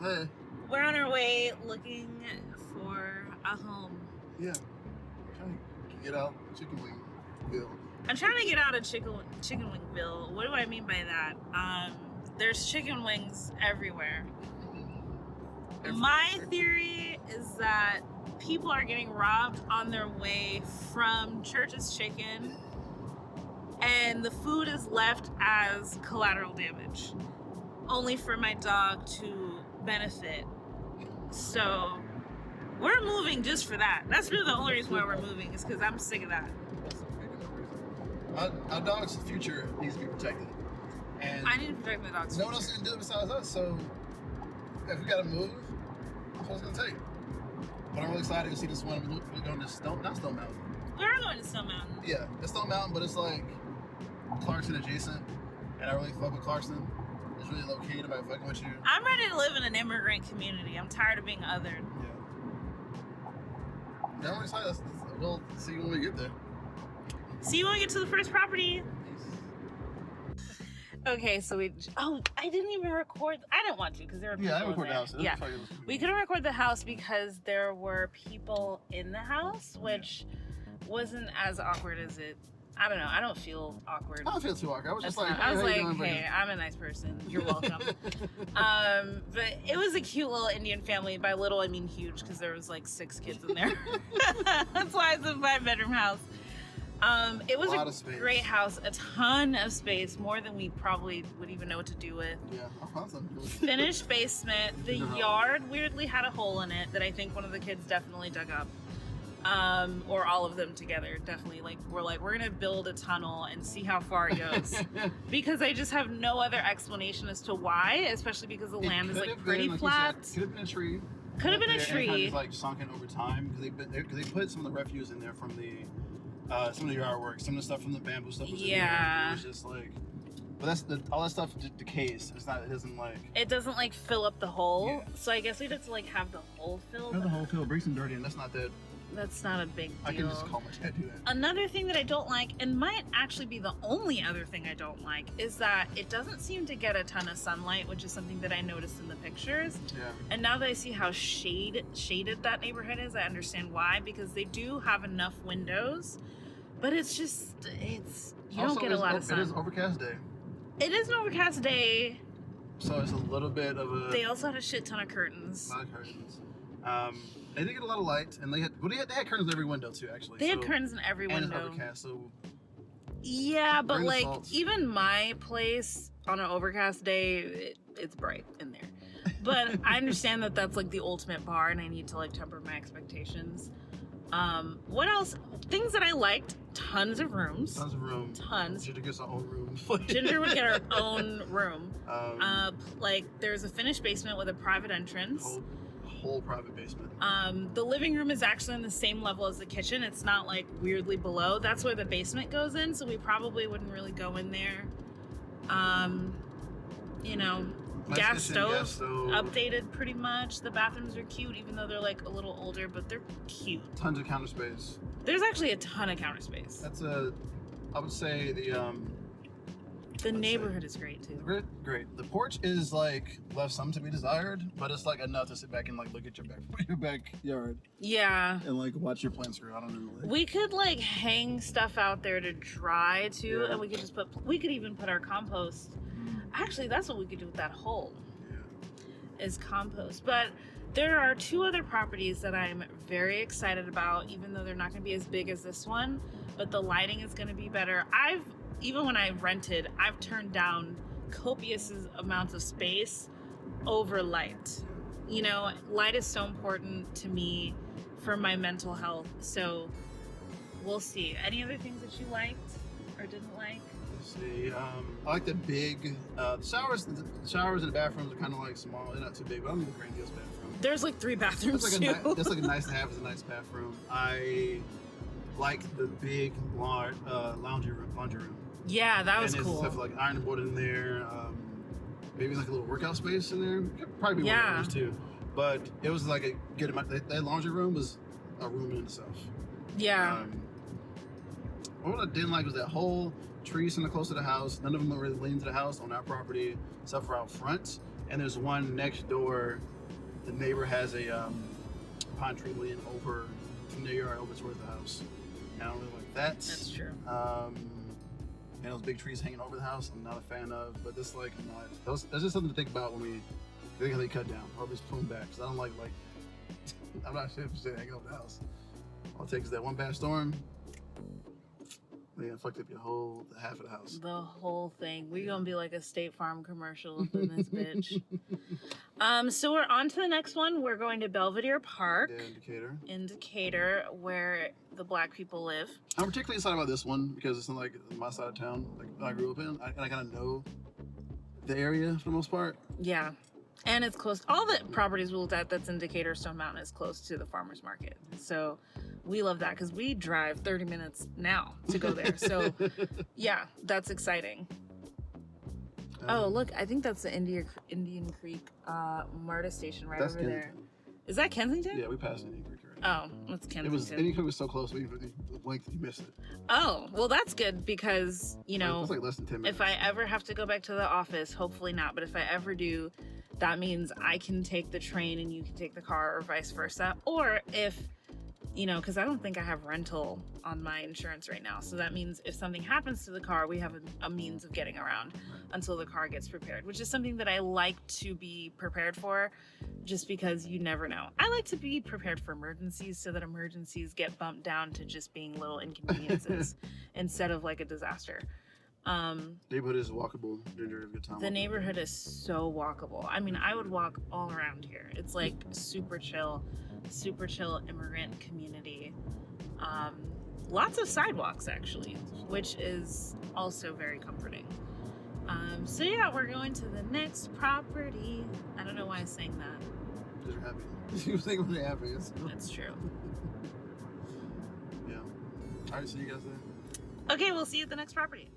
Hey. We're on our way looking for a home. Yeah. I'm trying to get out Chicken Wingville. I'm trying to get out of Chicken Wingville. What do I mean by that? There's chicken wings everywhere. My theory is that people are getting robbed on their way from Church's Chicken, and the food is left as collateral damage, only for my dog to benefit. So we're moving just for that. That's really the only reason why we're moving, is because I'm sick of that. Our dog's future needs to be protected. And I need to protect my dog's no one else can do it besides us, so if we gotta move, that's what it's gonna take. But I'm really excited to see this one. We're going to Stone Mountain. We are going to Stone Mountain. Yeah, it's Stone Mountain, but it's like Clarkson adjacent, and I really fuck with Clarkson. It's really low key about fucking with you. I'm ready to live in an immigrant community. I'm tired of being othered. Yeah, I'm excited. We'll see when we get there. See you when we get to the first property. Okay, so I didn't even record. I didn't want to because there were people I recorded the house. Yeah, we couldn't record the house because there were people in the house, which wasn't as awkward as it. I don't know. I don't feel awkward. I don't feel too awkward. I was just like, hey, I'm a nice person. You're welcome. But it was a cute little Indian family. By little, I mean huge, because there was like 6 kids in there. That's why it's a 5-bedroom house. It was a great house, a ton of space, more than we probably would even know what to do with. Yeah, I found something. Finished basement. The yard weirdly had a hole in it that I think one of the kids definitely dug up. Or all of them together, definitely. We're gonna build a tunnel and see how far it goes. Because I just have no other explanation as to why, especially because the land is like pretty flat. Could have been a tree. Could have been a tree. Kind of like sunken over time because they put some of the refuse in there from the some of the yard work, some of the stuff from the bamboo stuff was in there. It was just like, but all that stuff decays. It doesn't like fill up the hole. Yeah. So I guess we'd have to like have the hole filled. Have the hole filled, bring some dirt in. That's not a big deal. I can just call my dad do that. Another thing that I don't like, and might actually be the only other thing I don't like, is that it doesn't seem to get a ton of sunlight, which is something that I noticed in the pictures. Yeah. And now that I see how shaded that neighborhood is, I understand why, because they do have enough windows, but you don't get a lot of sun. It is an overcast day. It is an overcast day. So it's a little bit of a... They also had a shit ton of curtains. A lot of curtains. They did get a lot of light, and they had curtains in every window too. Actually, they had curtains in every window. And it's overcast, so yeah, but like even my place on an overcast day, it's bright in there. But I understand that that's like the ultimate bar, and I need to like temper my expectations. What else? Things that I liked: tons of rooms. Tons of room. Tons. Ginger gets her own room. Ginger would get her own room. Like there's a finished basement with a private entrance. Whole private basement. The living room is actually on the same level as the kitchen. It's not like weirdly below. That's where the basement goes in, so we probably wouldn't really go in there. Gas stove updated pretty much. The bathrooms are cute, even though they're like a little older, but they're cute. Tons of counter space. There's actually a ton of counter space. I would say the neighborhood is great too. Great. The porch is like left some to be desired, but it's like enough to sit back and like look at your backyard. Yeah. And like watch your plants grow. I don't know. Like, we could like hang stuff out there to dry too, and we could even put our compost. Actually, that's what we could do with that hole. Yeah. Is compost. But there are 2 other properties that I'm very excited about, even though they're not going to be as big as this one, but the lighting is going to be better. Even when I rented, I've turned down copious amounts of space over light. You know, light is so important to me for my mental health. So we'll see. Any other things that you liked or didn't like? Let's see. I like the big the showers. The showers and the bathrooms are kind of like small. They're not too big, but I don't need a grandiose bathroom. There's like 3 bathrooms too. That's like a nice to have. Is a nice bathroom. I like the big laundry room. Yeah, that was cool. Stuff like iron board in there. Maybe like a little workout space in there. Could probably be one of those too. But it was like a good amount. That laundry room was a room in itself. Yeah. What I didn't like was that whole trees kind of close to the house. None of them were really leaning to the house on our property, except for out front. and there's one next door. The neighbor has a pine tree leaning over from their yard over towards the house. And I don't really like that. That's true. And those big trees hanging over the house, I'm not a fan of. But this, like, that's just something to think about when we think how they cut down or just prune back. Because I don't like I'm not sure if hanging over the house. All it takes is that one bad storm. They fucked up your whole half of the house. The whole thing. We're gonna be like a State Farm commercial up in this bitch. So we're on to the next one. We're going to Belvedere Park. Yeah, in Decatur, where the black people live. I'm particularly excited about this one because it's in like my side of town, like I grew up in, and I kind of know the area for the most part. Yeah, and it's close. All the properties we looked at that's in Decatur Stone Mountain is close to the farmers market. So we love that because we drive 30 minutes now to go there. So yeah, that's exciting. Oh, look, I think that's the Indian Creek MARTA station right over there. Is that Kensington? Yeah, we passed Indian Creek already. Oh, that's Kensington. Indian Creek was so close, you missed it. Oh, well, that's good because, it's like less than 10 minutes. If I ever have to go back to the office, hopefully not, but if I ever do, that means I can take the train and you can take the car or vice versa. Or if, because I don't think I have rental on my insurance right now. So that means if something happens to the car, we have a means of getting around until the car gets prepared, which is something that I like to be prepared for just because you never know. I like to be prepared for emergencies so that emergencies get bumped down to just being little inconveniences instead of like a disaster. Neighborhood is walkable. Ginger, good time. The neighborhood is so walkable. I mean, I would walk all around here. It's like super chill immigrant community. Lots of sidewalks actually, which is also very comforting. So yeah, we're going to the next property. I don't know why I sang that. Because you're happy. You think when you're happy. That's true. Yeah. All right, see you guys then. Okay, we'll see you at the next property.